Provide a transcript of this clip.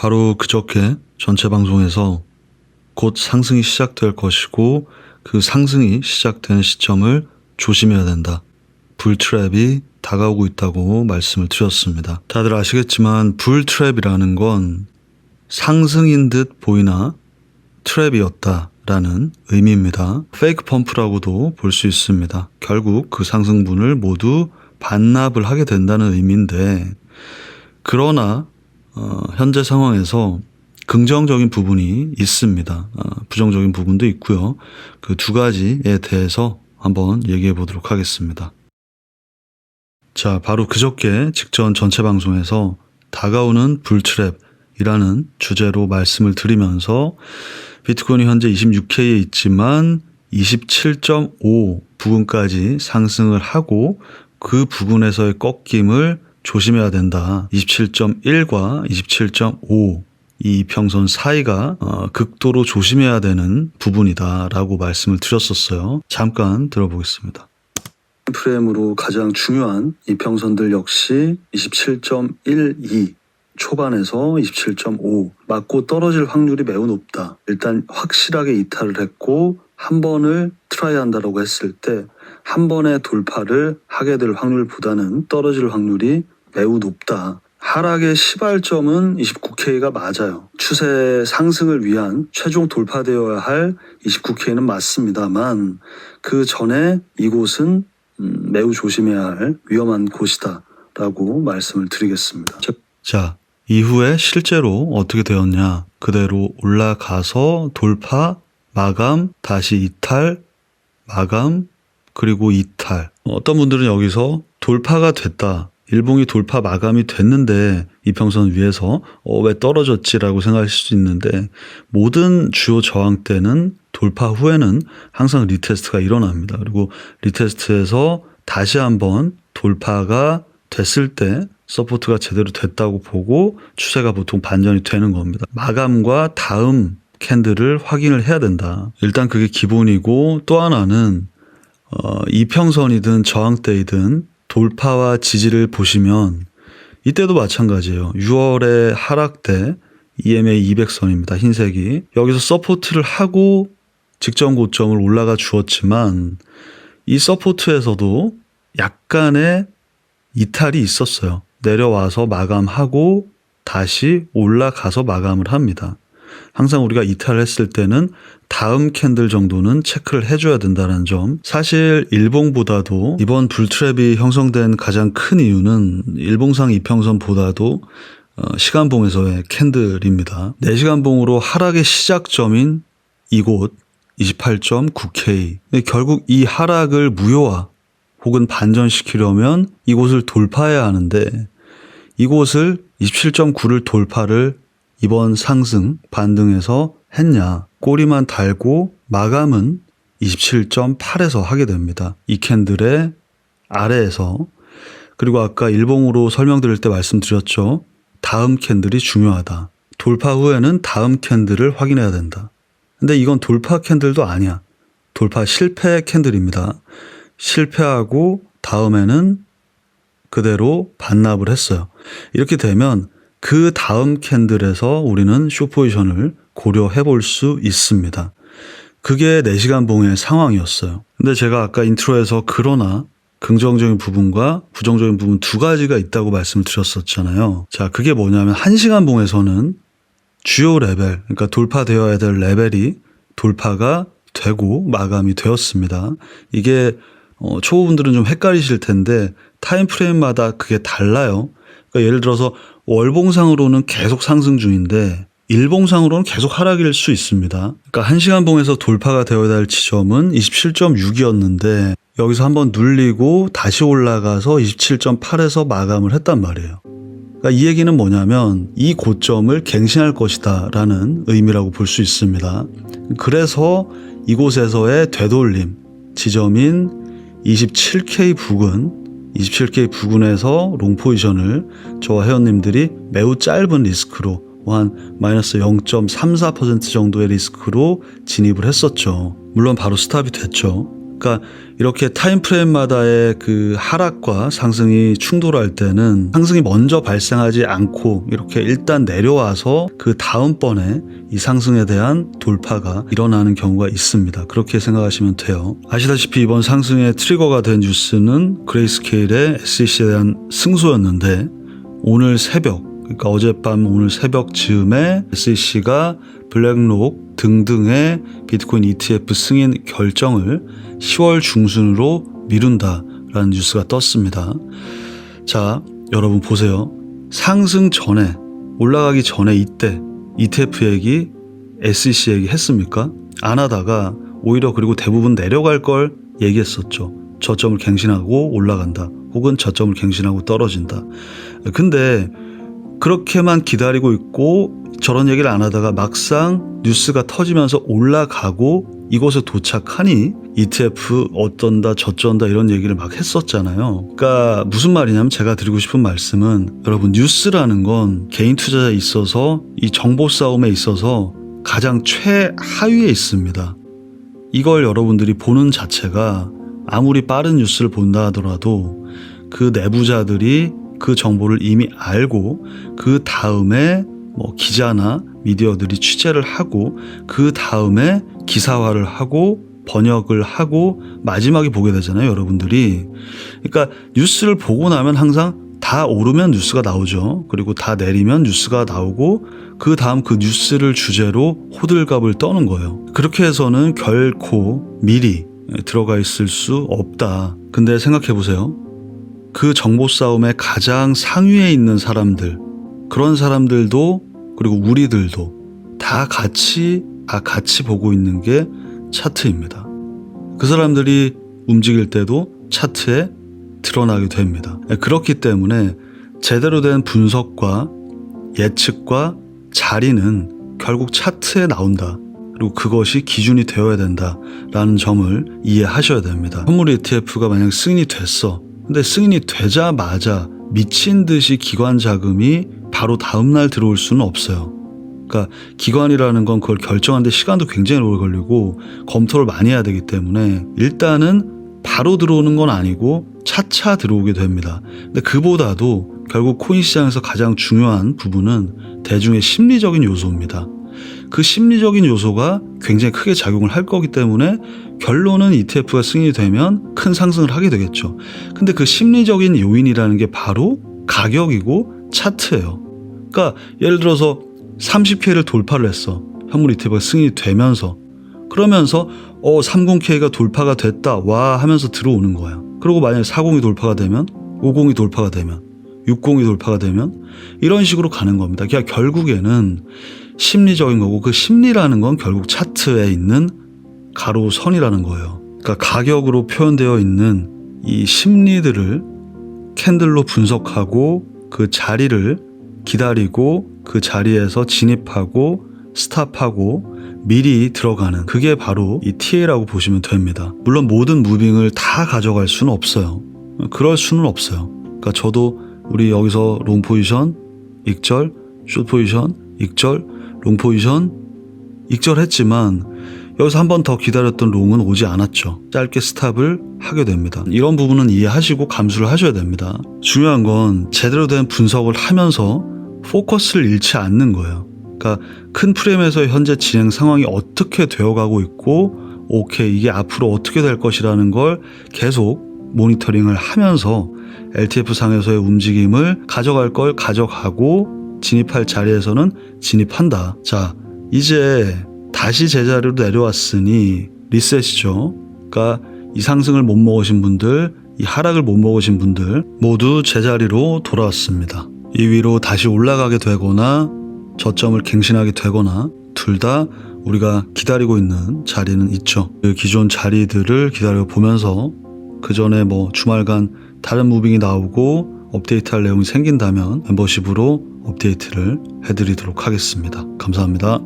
바로 그저께 전체 방송에서 곧 상승이 시작될 것이고 그 상승이 시작되는 시점을 조심해야 된다. 불트랩이 다가오고 있다고 말씀을 드렸습니다. 다들 아시겠지만 불트랩이라는 건 상승인 듯 보이나 트랩이었다라는 의미입니다. 페이크 펌프라고도 볼 수 있습니다. 결국 그 상승분을 모두 반납을 하게 된다는 의미인데, 그러나 현재 상황에서 긍정적인 부분이 있습니다. 부정적인 부분도 있고요. 그 두 가지에 대해서 한번 얘기해 보도록 하겠습니다. 자, 바로 그저께 직전 전체 방송에서 다가오는 불트랩이라는 주제로 말씀을 드리면서 비트코인이 현재 26K에 있지만 27.5 부근까지 상승을 하고 그 부근에서의 꺾임을 조심해야 된다. 27.1과 27.5 이 이평선 사이가 극도로 조심해야 되는 부분이다 라고 말씀을 드렸었어요. 잠깐 들어보겠습니다. 프레임으로 가장 중요한 이평선들 역시 27.12 초반에서 27.5 맞고 떨어질 확률이 매우 높다. 일단 확실하게 이탈을 했고 한 번을 트라이 한다라고 했을 때 한 번의 돌파를 하게 될 확률보다는 떨어질 확률이 매우 높다. 하락의 시발점은 29K가 맞아요. 추세 상승을 위한 최종 돌파되어야 할 29K는 맞습니다만 그 전에 이곳은 매우 조심해야 할 위험한 곳이다 라고 말씀을 드리겠습니다. 자, 이후에 실제로 어떻게 되었냐. 그대로 올라가서 돌파, 마감, 다시 이탈, 마감, 그리고 이탈. 어떤 분들은 여기서 돌파가 됐다. 일봉이 돌파 마감이 됐는데 이평선 위에서 왜 떨어졌지라고 생각하실 수 있는데, 모든 주요 저항 때는 돌파 후에는 항상 리테스트가 일어납니다. 그리고 리테스트에서 다시 한번 돌파가 됐을 때 서포트가 제대로 됐다고 보고 추세가 보통 반전이 되는 겁니다. 마감과 다음 캔들을 확인을 해야 된다. 일단 그게 기본이고, 또 하나는 이평선이든 저항대이든 돌파와 지지를 보시면 이때도 마찬가지예요. 6월에 하락 때 EMA 200선입니다. 흰색이. 여기서 서포트를 하고 직전 고점을 올라가 주었지만 이 서포트에서도 약간의 이탈이 있었어요. 내려와서 마감하고 다시 올라가서 마감을 합니다. 항상 우리가 이탈을 했을 때는 다음 캔들 정도는 체크를 해줘야 된다는 점. 사실 일봉보다도 이번 불트랩이 형성된 가장 큰 이유는 일봉상 이평선보다도 시간봉에서의 캔들입니다. 4시간봉으로 하락의 시작점인 이곳 28.9K. 결국 이 하락을 무효화 혹은 반전시키려면 이곳을 돌파해야 하는데, 이곳을 27.9를 돌파를 이번 상승 반등에서 했냐. 꼬리만 달고 마감은 27.8에서 하게 됩니다. 이 캔들의 아래에서. 그리고 아까 일봉으로 설명드릴 때 말씀드렸죠. 다음 캔들이 중요하다. 돌파 후에는 다음 캔들을 확인해야 된다. 근데 이건 돌파 캔들도 아니야. 돌파 실패 캔들입니다. 실패하고 다음에는 그대로 반납을 했어요. 이렇게 되면 그 다음 캔들에서 우리는 숏 포지션을 고려해 볼 수 있습니다. 그게 4시간 봉의 상황이었어요. 근데 제가 아까 인트로에서 그러나 긍정적인 부분과 부정적인 부분 두 가지가 있다고 말씀을 드렸었잖아요. 자, 그게 뭐냐면 1시간 봉에서는 주요 레벨, 그러니까 돌파되어야 될 레벨이 돌파가 되고 마감이 되었습니다. 이게 초보분들은 좀 헷갈리실 텐데 타임프레임마다 그게 달라요. 그러니까 예를 들어서 월봉상으로는 계속 상승 중인데 일봉상으로는 계속 하락일 수 있습니다. 그러니까 1시간 봉에서 돌파가 되어야 할 지점은 27.6이었는데 여기서 한번 눌리고 다시 올라가서 27.8에서 마감을 했단 말이에요. 그러니까 이 얘기는 뭐냐면 이 고점을 갱신할 것이다 라는 의미라고 볼 수 있습니다. 그래서 이곳에서의 되돌림 지점인 27K 부근에서 롱 포지션을 저와 회원님들이 매우 짧은 리스크로 한 마이너스 0.34% 정도의 리스크로 진입을 했었죠. 물론 바로 스탑이 됐죠. 그러니까 이렇게 타임프레임마다의 그 하락과 상승이 충돌할 때는 상승이 먼저 발생하지 않고 이렇게 일단 내려와서 그 다음번에 이 상승에 대한 돌파가 일어나는 경우가 있습니다. 그렇게 생각하시면 돼요. 아시다시피 이번 상승의 트리거가 된 뉴스는 그레이스케일의 SEC에 대한 승소였는데 오늘 새벽, 그러니까 어젯밤 오늘 새벽 즈음에 SEC가 블랙록 등등의 비트코인 ETF 승인 결정을 10월 중순으로 미룬다라는 뉴스가 떴습니다. 자, 여러분 보세요. 상승 전에, 올라가기 전에 이때 ETF 얘기, SEC 얘기 했습니까? 안 하다가 오히려 그리고 대부분 내려갈 걸 얘기했었죠. 저점을 갱신하고 올라간다. 혹은 저점을 갱신하고 떨어진다. 근데 그렇게만 기다리고 있고 저런 얘기를 안 하다가 막상 뉴스가 터지면서 올라가고 이곳에 도착하니 ETF 어떤다 저쩐다 이런 얘기를 막 했었잖아요. 그러니까 무슨 말이냐면 제가 드리고 싶은 말씀은 여러분 뉴스라는 건 개인 투자자에 있어서 이 정보 싸움에 있어서 가장 최하위에 있습니다. 이걸 여러분들이 보는 자체가 아무리 빠른 뉴스를 본다 하더라도 그 내부자들이 그 정보를 이미 알고 그 다음에 뭐 기자나 미디어들이 취재를 하고 그 다음에 기사화를 하고 번역을 하고 마지막에 보게 되잖아요, 여러분들이. 그러니까 뉴스를 보고 나면 항상 다 오르면 뉴스가 나오죠. 그리고 다 내리면 뉴스가 나오고 그 다음 그 뉴스를 주제로 호들갑을 떠는 거예요. 그렇게 해서는 결코 미리 들어가 있을 수 없다. 근데 생각해 보세요. 그 정보 싸움의 가장 상위에 있는 사람들, 그런 사람들도 그리고 우리들도 다 같이 보고 있는 게 차트입니다. 그 사람들이 움직일 때도 차트에 드러나게 됩니다. 그렇기 때문에 제대로 된 분석과 예측과 자리는 결국 차트에 나온다. 그리고 그것이 기준이 되어야 된다라는 점을 이해하셔야 됩니다. 선물 ETF가 만약 승인이 됐어. 근데 승인이 되자마자 미친 듯이 기관 자금이 바로 다음날 들어올 수는 없어요. 그러니까 기관이라는 건 그걸 결정하는데 시간도 굉장히 오래 걸리고 검토를 많이 해야 되기 때문에 일단은 바로 들어오는 건 아니고 차차 들어오게 됩니다. 근데 그보다도 결국 코인 시장에서 가장 중요한 부분은 대중의 심리적인 요소입니다. 그 심리적인 요소가 굉장히 크게 작용을 할 거기 때문에 결론은 ETF가 승인이 되면 큰 상승을 하게 되겠죠. 근데 그 심리적인 요인이라는 게 바로 가격이고 차트예요. 그러니까 예를 들어서 30K를 돌파를 했어. 현물 ETF가 승인이 되면서. 그러면서 30K가 돌파가 됐다 와 하면서 들어오는 거야. 그리고 만약에 40이 돌파가 되면 50이 돌파가 되면 60이 돌파가 되면 이런 식으로 가는 겁니다. 그러니까 결국에는 심리적인 거고 그 심리라는 건 결국 차트에 있는 가로선이라는 거예요. 그러니까 가격으로 표현되어 있는 이 심리들을 캔들로 분석하고 그 자리를 기다리고 그 자리에서 진입하고 스탑하고 미리 들어가는 그게 바로 이 TA라고 보시면 됩니다. 물론 모든 무빙을 다 가져갈 수는 없어요. 그럴 수는 없어요. 그러니까 저도 우리 여기서 롱 포지션, 익절, 숏 포지션, 익절, 롱 포지션, 익절 했지만 여기서 한 번 더 기다렸던 롱은 오지 않았죠. 짧게 스탑을 하게 됩니다. 이런 부분은 이해하시고 감수를 하셔야 됩니다. 중요한 건 제대로 된 분석을 하면서 포커스를 잃지 않는 거예요. 그러니까 큰 프레임에서 현재 진행 상황이 어떻게 되어가고 있고 오케이 이게 앞으로 어떻게 될 것이라는 걸 계속 모니터링을 하면서 LTF 상에서의 움직임을 가져갈 걸 가져가고 진입할 자리에서는 진입한다. 자, 이제 다시 제자리로 내려왔으니 리셋이죠. 그러니까 이 상승을 못 먹으신 분들, 이 하락을 못 먹으신 분들 모두 제자리로 돌아왔습니다. 이 위로 다시 올라가게 되거나 저점을 갱신하게 되거나 둘 다 우리가 기다리고 있는 자리는 있죠. 그 기존 자리들을 기다려 보면서 그 전에 뭐 주말간 다른 무빙이 나오고 업데이트할 내용이 생긴다면 멤버십으로 업데이트를 해드리도록 하겠습니다. 감사합니다.